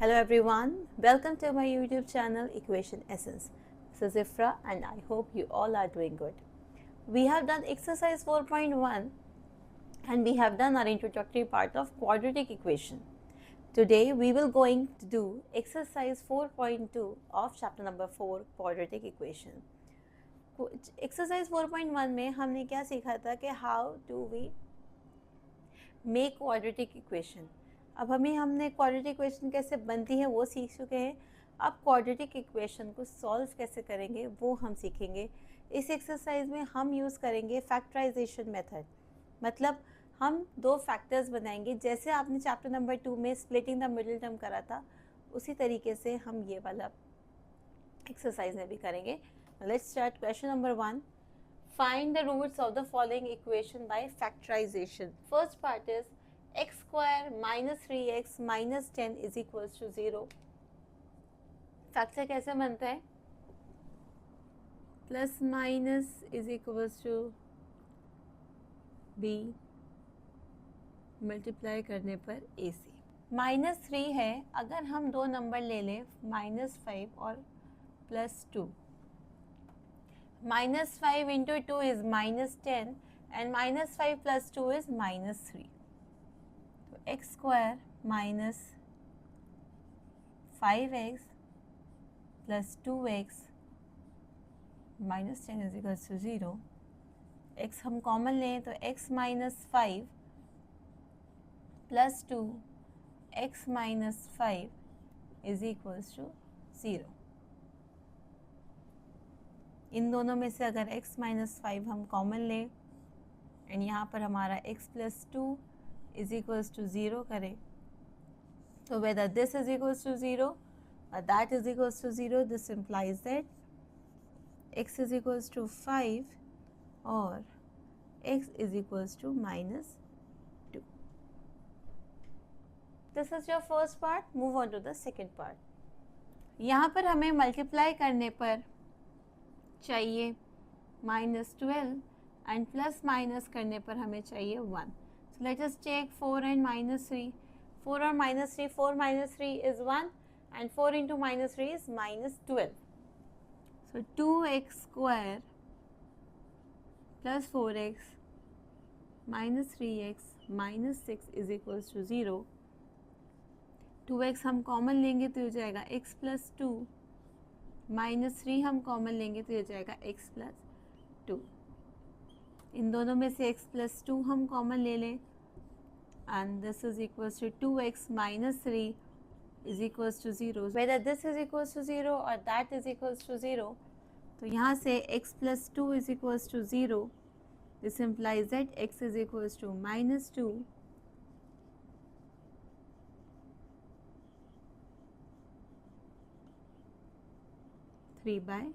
Hello everyone, welcome to my YouTube channel Equation Essence. This is Ifra and I hope you all are doing good. We have done exercise 4.1 and we have done our introductory part of quadratic equation. Today we will going to do exercise 4.2 of chapter number 4 quadratic equation. Exercise 4.1 में हमने क्या सीखा था कि how do we make quadratic equation. अब हमने quadratic equation कैसे बनती है वो सीख चुके हैं. अब क्वाड्रेटिक इक्वेशन को सॉल्व कैसे करेंगे वो हम सीखेंगे. इस एक्सरसाइज में हम यूज़ करेंगे फैक्टराइजेशन मेथड. मतलब हम दो फैक्टर्स बनाएंगे जैसे आपने चैप्टर नंबर 2 में स्प्लिटिंग द मिडिल टर्म करा था, उसी तरीके से हम ये वाला एक्सरसाइज में भी करेंगे. Let's start. Question number 1. Find the roots of the following equation by factorization. First part is x square minus 3x minus 10 is equals to 0. Factor कैसे बनता है? Plus minus is equals to b multiply करने पर ac. -3 है, अगर हम दो number ले लें -5 और +2. -5 into 2 is -10 and -5 plus 2 is -3. x square minus 5x plus 2x minus 10 is equals to 0. x हम कॉमन लें तो x minus 5 plus 2 x minus 5 is equals to 0. इन दोनों में से अगर x minus 5 हम कॉमन लें एंड यहाँ पर हमारा x plus 2 is equals to 0 करें, so whether this is equals to 0 or that is equals to 0, this implies that x is equals to 5 or x is equals to -2. This is your first part. Move on to the second part. यहाँ पर हमें multiply करने पर चाहिए -12 and plus minus करने पर हमें चाहिए 1. So let us take 4 and -3. 4 or -3, 4 minus 3 is 1 and 4 into -3 is -12. So 2x square plus 4x minus 3x minus 6 is equals to 0. 2x हम कॉमन लेंगे तो हो जाएगा x plus 2. -3 हम कॉमन लेंगे तो हो जाएगा x plus 2. इन दोनों में से x plus 2 हम कॉमन ले लें and this is equals to 2x minus 3 is equals to 0. Whether this is equals to 0 or that is equals to 0, तो यहाँ से x plus 2 is equals to 0. This implies that x is equals to -2 3/2.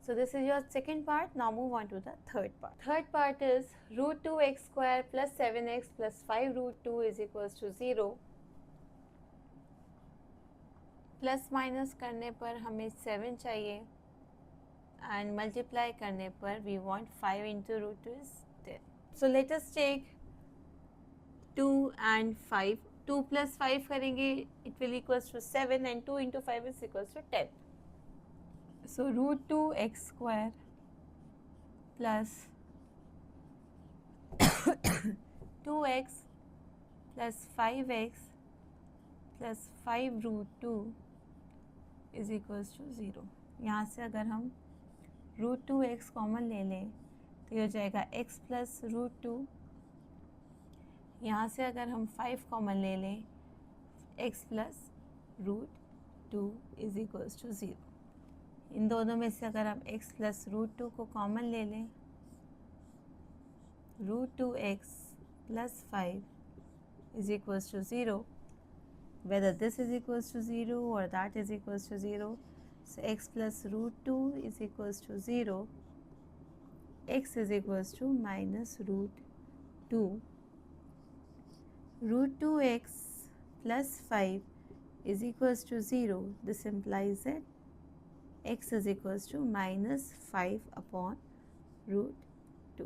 So this is your second part. Now move on to the third part. Third part is root 2x square plus 7x plus 5 root 2 is equals to 0. Plus minus करने पर हमें 7 चाहिए and multiply करने पर we want 5 into root 2 is 10. So let us take 2 and 5. 2 plus 5 करेंगे it will equals to 7 and 2 into 5 is equals to 10. So root 2x square plus 2x plus 5x plus 5 root 2 is equals to 0. यहाँ से अगर हम root 2x common ले लें तो ये हो जाएगा x plus root 2. यहाँ से अगर हम 5 कॉमन ले लें x plus root 2 is equals to 0. इन दोनों में से अगर हम x प्लस √2 को कॉमन ले लें, √2x plus 5 is equals to 0. Whether this is equals to 0 or that is equals to 0, so x plus √2 is equals to 0. X is equals to -√2. √2x plus 5 is equals to 0. This implies that x is equals to -5 upon √2.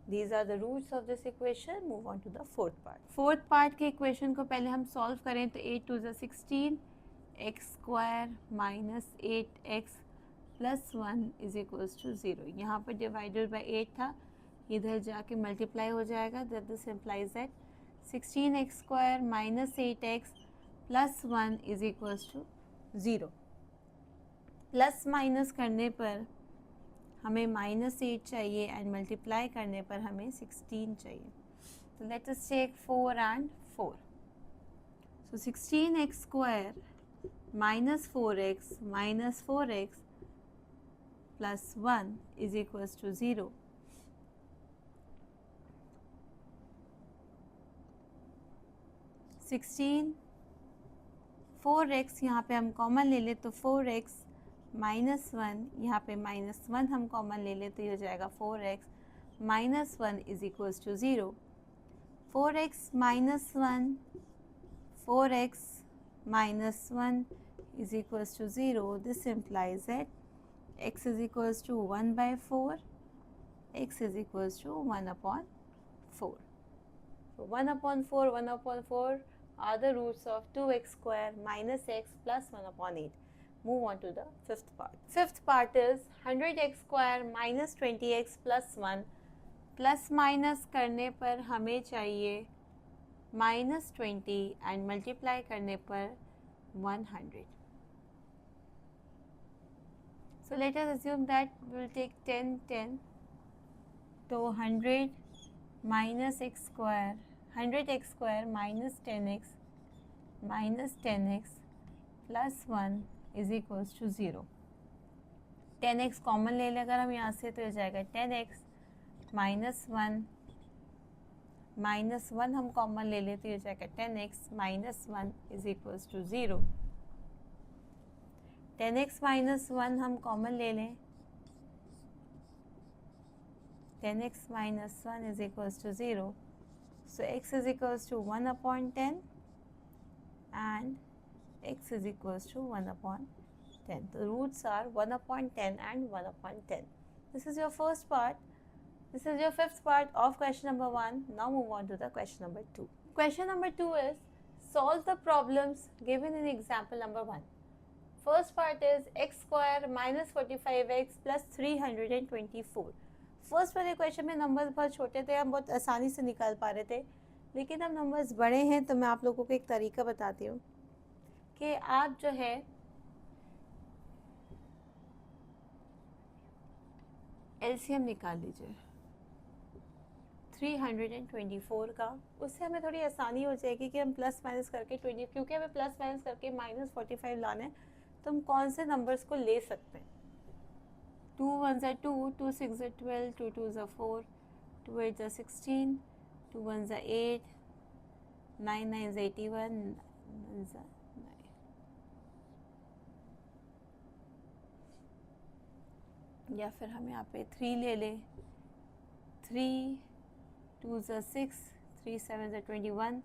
These are the roots of this equation. Move on to the fourth part. Fourth part के equation को पहले हम solve करें तो 8 to the 16 x square minus 8x plus 1 is equals to 0. यहाँ पर divided by 8 था, इधर जाके multiply हो जाएगा. That this implies that 16x square minus 8x plus 1 is equals to 0. Plus minus करने पर हमें -8 चाहिए एंड मल्टीप्लाई करने पर हमें 16 चाहिए. तो let us take 4 and 4. So 16x square minus 4x plus 1 is equals to 0. Sixteen 4x यहाँ पे हम कॉमन ले ले तो 4x माइनस 1, यहाँ पे -1 हम कॉमन ले ले तो ये हो जाएगा 4x minus 1 is equals to 0. 4x minus 1 is equals to 0. This implies that x is equals to 1/4, x is equals to 1/4. So 1/4 are the roots of 2x square minus x plus 1/8. Move on to the fifth part. Fifth part is 100x square minus 20x plus 1. Plus minus करने पर हमें चाहिए -20 and multiply करने पर 100. So let us assume that we will take 10. तो 100x square minus 10x plus 1 is equals to 0. 10x common ले लें अगर हम यहाँ से तो हो जाएगा 10x minus 1 हम कॉमन ले लें तो हो जाएगा 10x minus 1 is equals to 0. 10x minus 1 हम कॉमन ले लें, 10x minus 1 is equals to 0. So x is equals to 1/10 and x is equals to 1/10. The roots are 1/10 and 1/10. This is your first part. This is your fifth part of question number 1. Now move on to the question number 2. Question number 2 is solve the problems given in example number 1. First part is x square minus 45x plus 324. First वाले question में numbers बहुत छोटे थे, हम बहुत आसानी से निकाल पा रहे थे, लेकिन अब नंबर्स बड़े हैं तो मैं आप लोगों को एक तरीका बताती हूँ कि आप जो है एलसीएम निकाल लीजिए 324 का. उससे हमें थोड़ी आसानी हो जाएगी कि हम प्लस माइनस करके 20, क्योंकि हमें प्लस माइनस करके -45 लाना है तो हम कौन से नंबर्स को ले सकते हैं. 2 1s are 2, 2 6s are 12, 2 2s are 4, 2 8s are 16, 2 1s are 8, 9 9s 81, 9s are 9. या फिर हम यहाँ पे 3 ले लें. 3 2s are 6, 3 7s are 21,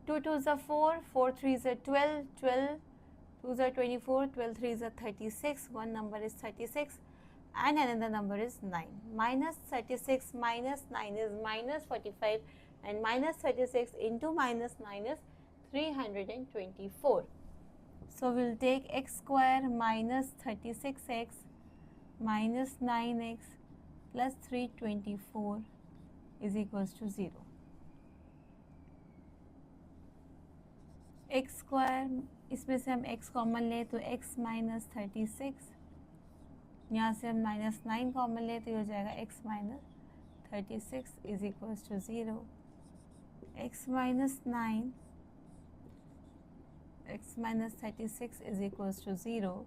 2 2s are 4, 4 3s are 12, 12 2s are 24, 12 3s are 36, one number is 36 and another number is 9. Minus 36 minus 9 is minus 45 and minus 36 into minus 9 is 324. So we will take x square minus 36x minus 9x plus 324 is equals to 0. X square, इसमें से हम x common लें तो x minus 36, यहाँ से हम -9 common लें तो हो जाएगा x minus 36 is equals to 0. x minus 36 is equals to 0.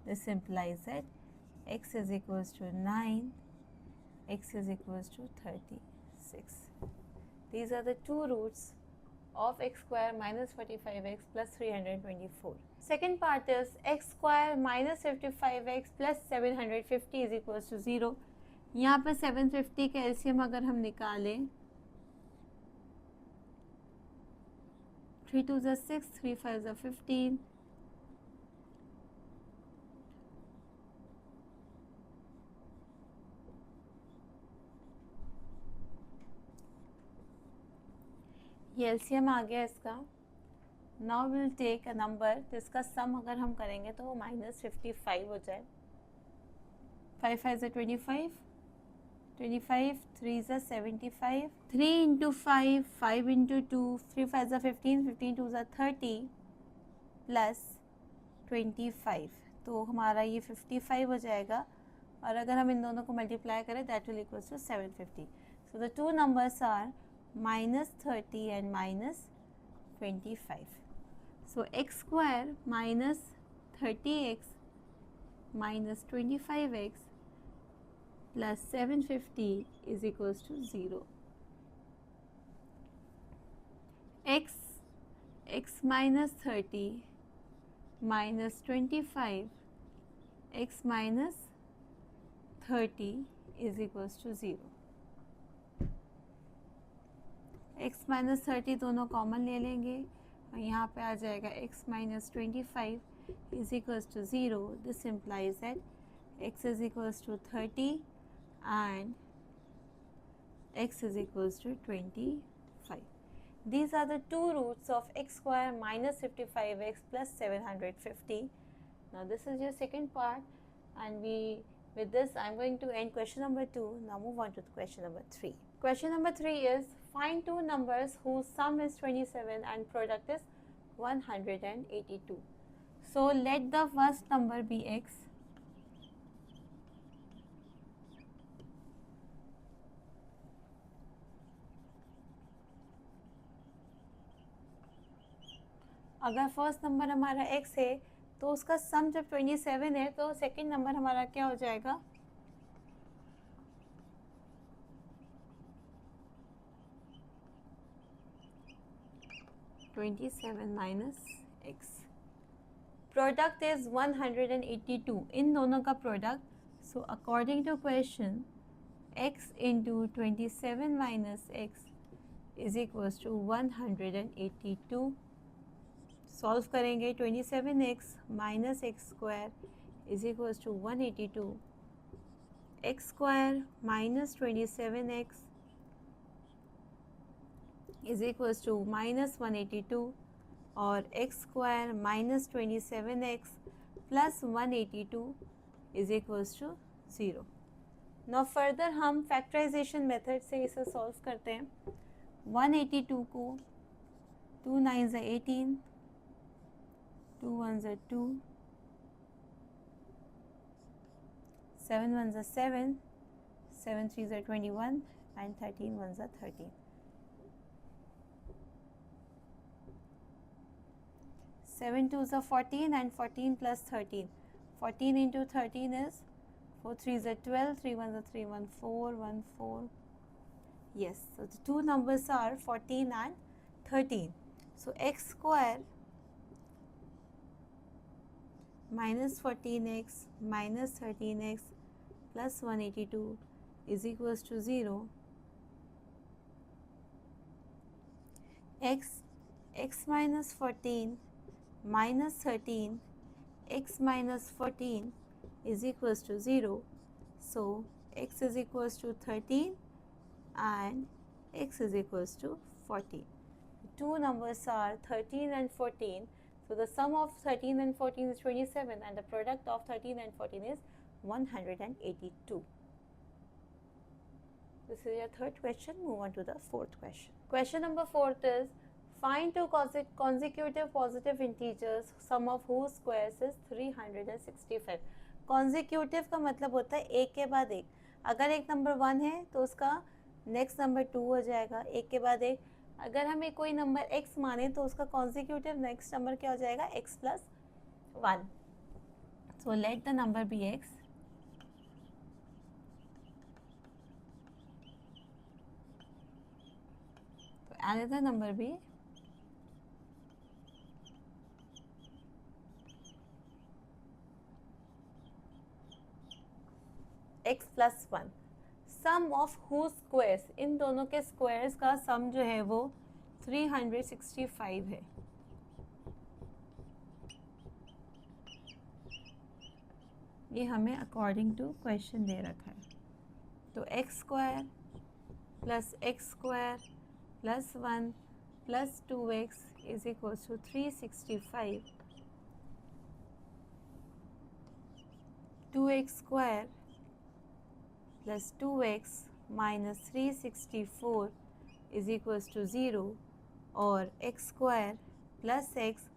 This implies that x is equals to 9, x is equals to 36. These are the two roots of x square minus 45x plus 324. Second part is x square minus 55x plus 750 is equals to 0. यहाँ पर 750 का LCM अगर हम निकालें 3 2s are 6, 3 5s are 15, ये LCM आ गया इसका। Now will take a number जिसका सम अगर हम करेंगे तो वो -55 हो जाए। 5 5 ज़ा 25, 25 3 ज़ा 75, 3 इंटू 5, 5 इंटू 2, 3 5 ज़ा 15, 15 2 ज़ा 30 प्लस 25, तो हमारा ये 55 हो जाएगा। और अगर हम इन दोनों को मल्टीप्लाई करें that will equals to 750। So the two numbers are -30 and -25. So x square minus 30x minus 25x plus 750 is equals to 0. x minus 30 minus 25 x minus 30 is equals to 0. x minus 30 दोनों common ले लेंगे और यहाँ पे आ जाएगा x minus 25 is equals to 0. This implies that x is equals to 30 and x is equals to 25. These are the two roots of x square minus 55x plus 750. Now this is your second part, and with this I'm going to end question number 2. Now move on to question number 3. Question number 3 is find two numbers whose sum is 27 and product is 182. So let the first number be x. अगर first number हमारा x है तो उसका सम जब 27 है तो second number हमारा क्या हो जाएगा? -x. प्रोडक्ट इज 182, इन दोनों का product. So according to question x into 27 minus x is equals to 182. Solve करेंगे 27x minus x square is equals to 182. X square minus 27x is equals to minus 182 और x square minus 27x plus 182 is equals to 0. Now further हम factorization method से इसे solve करते हैं. 182 को 2 9 ज़ा 18, 2 1 ज़ा 2, 7 1 ज़ा 7, 7 3 ज़ा 21 and 13 1 ज़ा 13. 7 2 ज़ा 14 and 14 plus 13. 14 into 13 is 4 3 ज़ा 12, 3 1 ज़ा 3 1 4 1 4. Yes, so the two numbers are 14 and 13. So x square minus 14x minus 13x plus 182 is equals to 0. x minus 14 minus 13 x minus 14 is equals to 0. So x is equals to 13 and x is equals to 14. Two numbers are 13 and 14. So the sum of 13 and 14 is 27 and the product of 13 and 14 is 182. This is your third question. Move on to the fourth question. Question number 4 is find two consecutive positive integers sum of whose squares is 365. Consecutive का मतलब होता है एक के बाद एक. अगर एक नंबर 1 है तो उसका नेक्स्ट नंबर 2 हो जाएगा एक के बाद एक. अगर हमें कोई नंबर x माने तो उसका कॉन्जिक्यूटिव नेक्स्ट नंबर क्या हो जाएगा? x plus 1. So let the number be x. तो another number be x plus 1. Sum of हु स्क्वायर्स, इन दोनों के स्क्वायर्स का सम जो है वो 365 है. ये हमें अकॉर्डिंग टू क्वेश्चन दे रखा है. तो x square plus x square plus 1 plus 2x is equals to 365. 2x square plus 2x minus 364 is equals to 0 और x square plus x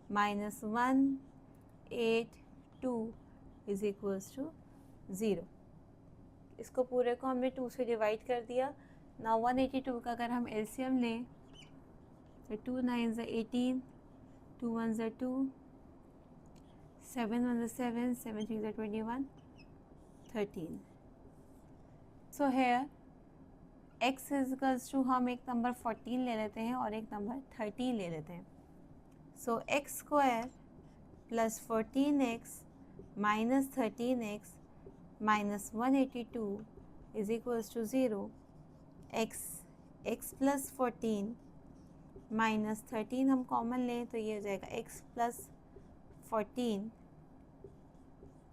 minus 182 is equals to 0. इसको पूरे को हमने 2 से डिवाइड कर दिया. Now 182 का अगर हम LCM लें तो 2 9s are 18, 2 1s are 2, 7 1s are 7, 7 3s are 21, 13. So here x is equals to हम एक नंबर 14 ले लेते हैं और एक नंबर 13 ले लेते हैं. So x square plus 14x minus 13x minus 182 is equals to 0. x plus 14 minus 13 हम कॉमन लें तो ये हो जाएगा x plus 14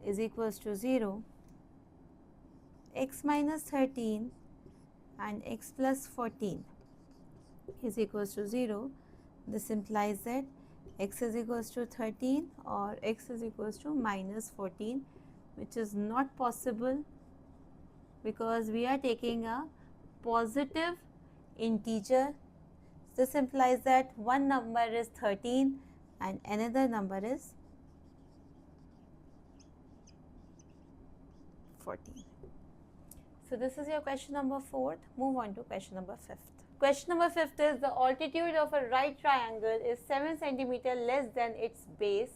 is equals to 0. x minus 13 and x plus 14 is equals to 0. This implies that x is equals to 13 or x is equals to minus 14, which is not possible because we are taking a positive integer. This implies that one number is 13 and another number is 14. So this is your question number 4th. Move on to question number 5th. Question number 5th is the altitude of a right triangle is 7 centimeter less than its base.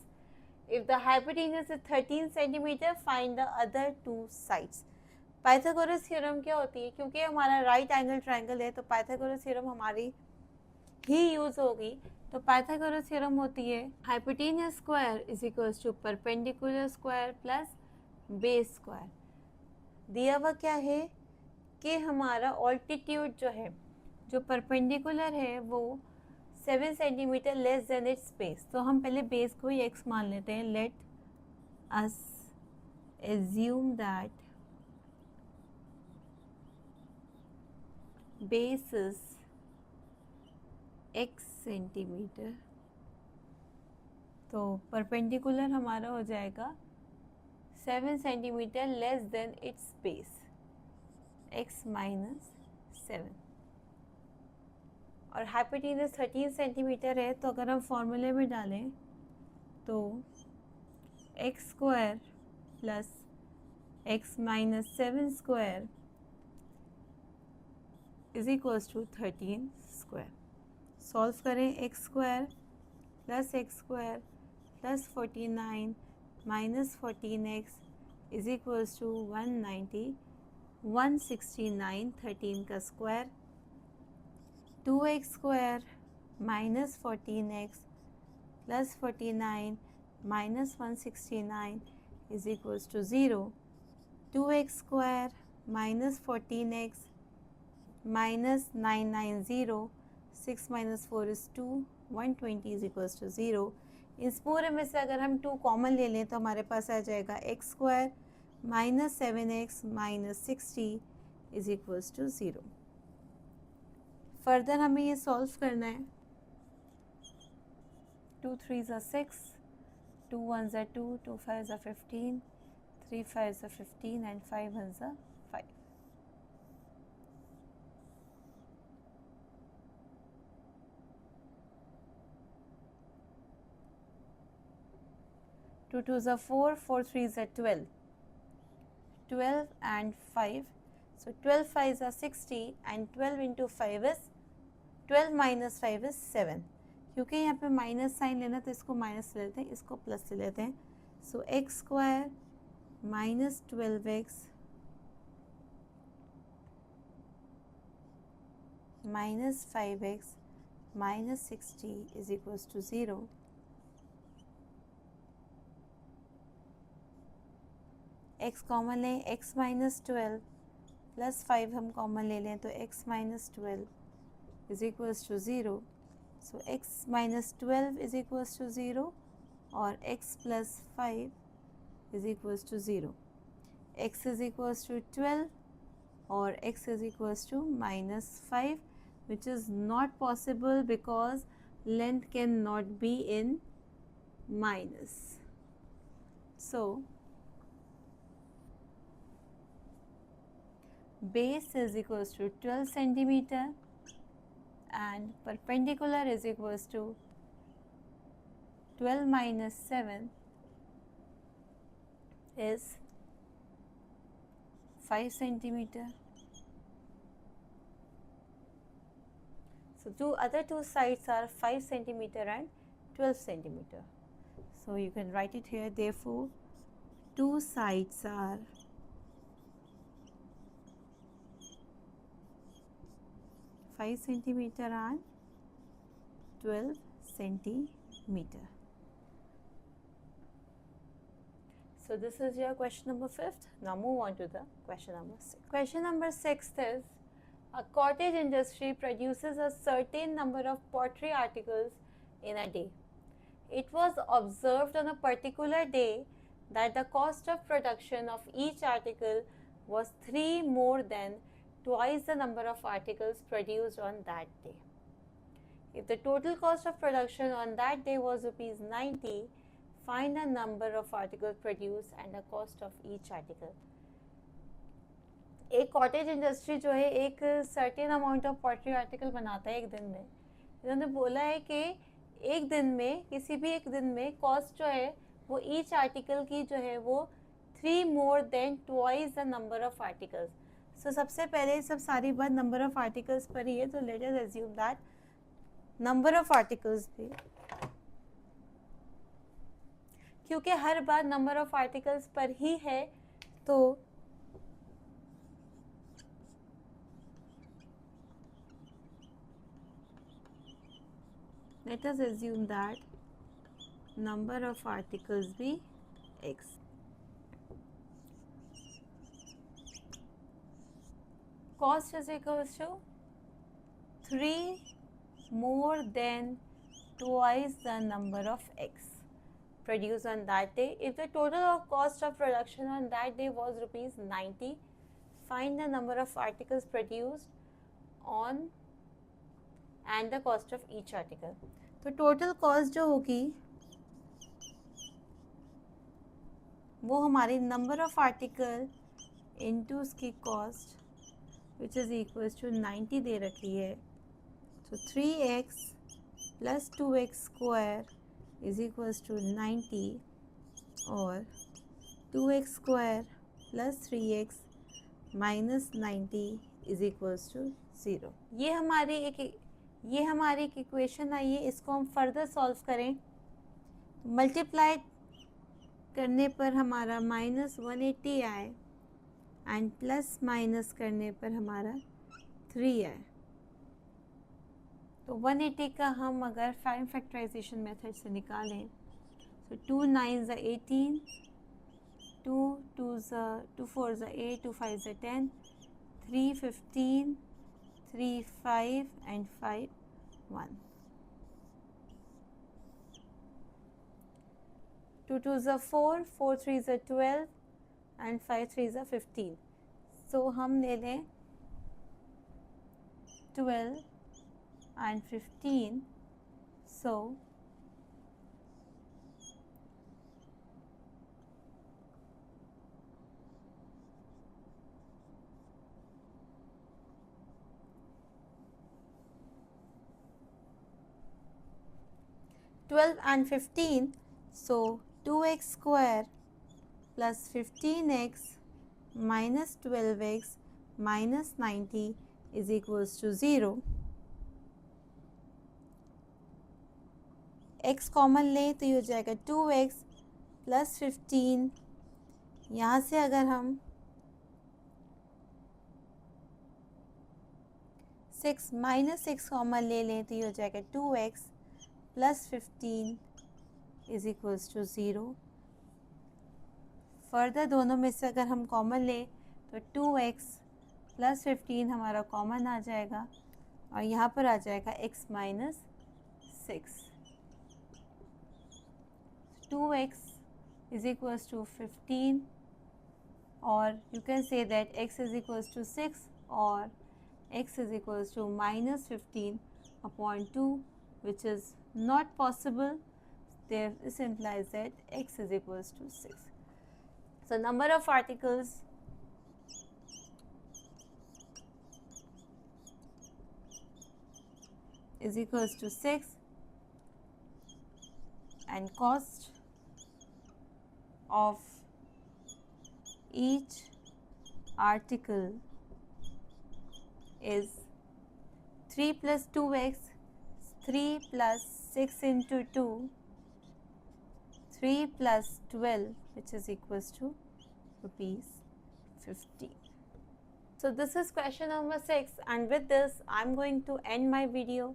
If the hypotenuse is 13 centimeter, find the other two sides. Pythagoras theorem क्या होती है? क्योंकि हमारा right angle triangle है तो Pythagoras theorem हमारी ही use होगी. तो पाइथागोरस थ्योरम होती है hypotenuse square is equals to perpendicular square plus base square. दिया हुआ क्या है कि हमारा ऑल्टीट्यूड जो है जो परपेंडिकुलर है वो 7 centimetre less than it's base. तो हम पहले बेस को ही x मान लेते हैं. Let us assume that base is x centimetre. तो परपेंडिकुलर हमारा हो जाएगा 7 centimetre less than it's base x minus 7 और हाइपोटेन्यूस 13 सेंटीमीटर है. तो अगर हम फॉर्मूले में डालें तो x square plus x minus 7 square is equals to 13 square. Solve करें x square plus x square plus 49 minus 14x is equals to 190, 169, 13 का square. 2x square minus 14x plus 49 minus 169 is equals to 0. 2x square minus 14x minus 990, 6 minus 4 is 2, 120 is equals to 0. इस पूरे में से अगर हम 2 common ले लें तो हमारे पास आ जाएगा x square minus 7x minus 60 is equals to 0. Further हमें ये सॉल्व करना है. 2 3s are 6, 2 1s are 2, 2 5s are 15, 3 5s are 15 and 5 1s are 5. Two 2s are 4, 4 3s are 12, 12 and 5. So 12 5s are 60 and 12 into 5 is 12 minus 5 is 7. क्योंकि यहाँ पे minus sign लेना तो इसको माइनस ले लेते हैं, इसको प्लस ले लेते हैं. So x square minus 12x minus 5x minus 60 is equals to 0. x common लें, x माइनस 12 प्लस 5 हम कॉमन ले लें तो x minus 12 is equals to 0. So x minus 12 is equals to 0 और x plus 5 is equals to 0. x is equals to 12 और x is equals to minus 5. which is not possible because length cannot be in minus. So base is equals to 12 centimeter and perpendicular is equals to 12 minus 7 is 5 centimeter. So other two sides are 5 centimeter and 12 centimeter. So you can write it here. Therefore, two sides are 5 centimeter and 12 centimeter. So this is your question number 5th. Now move on to the question number 6. Question number 6 is, a cottage industry produces a certain number of pottery articles in a day. It was observed on a particular day that the cost of production of each article was 3 more than twice the number of articles produced on that day. If the total cost of production on that day was rupees 90, find the number of articles produced and the cost of each article. एक cottage industry जो है एक certain amount of pottery article बनाता है एक दिन में. इन्होंने बोला है कि एक दिन में, किसी भी एक दिन में कॉस्ट जो है वो ईच आर्टिकल की जो है वो 3 more than twice the number of articles. So सबसे पहले सब सारी बात नंबर ऑफ आर्टिकल्स पर ही है, तो let us assume that number of articles भी, क्योंकि हर बार नंबर ऑफ आर्टिकल्स पर ही है, तो let us assume that number of articles be x. Cost is equals to 3 more than twice the number of x produced on that day. If the total of cost of production on that day was rupees 90, find the number of articles produced on and the cost of each article. तो total cost जो होगी वो हमारी number of article into उसकी cost which is equals to 90 दे रखी है. तो 3x plus 2x square is equals to 90 और 2x square plus 3x minus 90 is equals to 0. ये हमारी एक इक्वेशन आई है. इसको हम फर्दर सॉल्व करें, मल्टीप्लाई करने पर हमारा -180 आए एंड प्लस माइनस करने पर हमारा 3 आए. तो 180 का हम अगर फाइन फैक्टराइजेशन मेथड से निकालें तो 2 9 18, 2 4 8, 2 5 10, 3 15, 3 5 and 5 1. 2 2 4, 4 3 12 and 5 3 15. So हम ले लें 12 and 15. So and 15, so 2x square plus 15x minus 12x minus 90 is equals to 0. x common ले तो ये हो जाएगा 2x प्लस 15. यहाँ से अगर हम 6 माइनस 6 कॉमन ले लें तो ये हो जाएगा 2x plus 15 is equals to 0. फर्दर दोनों में से अगर हम कॉमन लें तो 2x प्लस 15 हमारा कॉमन आ जाएगा और यहाँ पर आ जाएगा x minus 6. 2x is equals to 15 और you can say that x is equals to 6 और x is equals to minus 15 upon 2, which is not possible. There, this implies that x is equals to 6. So, number of articles is equals to 6 and cost of each article is 3 plus 2x, 3 plus 6 into 2, 3 plus 12, which is equals to rupees 50. So this is question number 6, and with this I am going to end my video.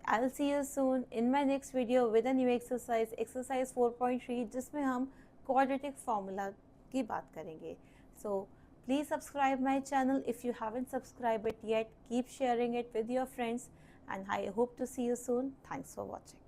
I will see you soon in my next video with a new exercise, exercise 4.3, जिसमें हम quadratic formula की बात करेंगे. So please subscribe my channel if you haven't subscribed it yet. Keep sharing it with your friends, and I hope to see you soon. Thanks for watching.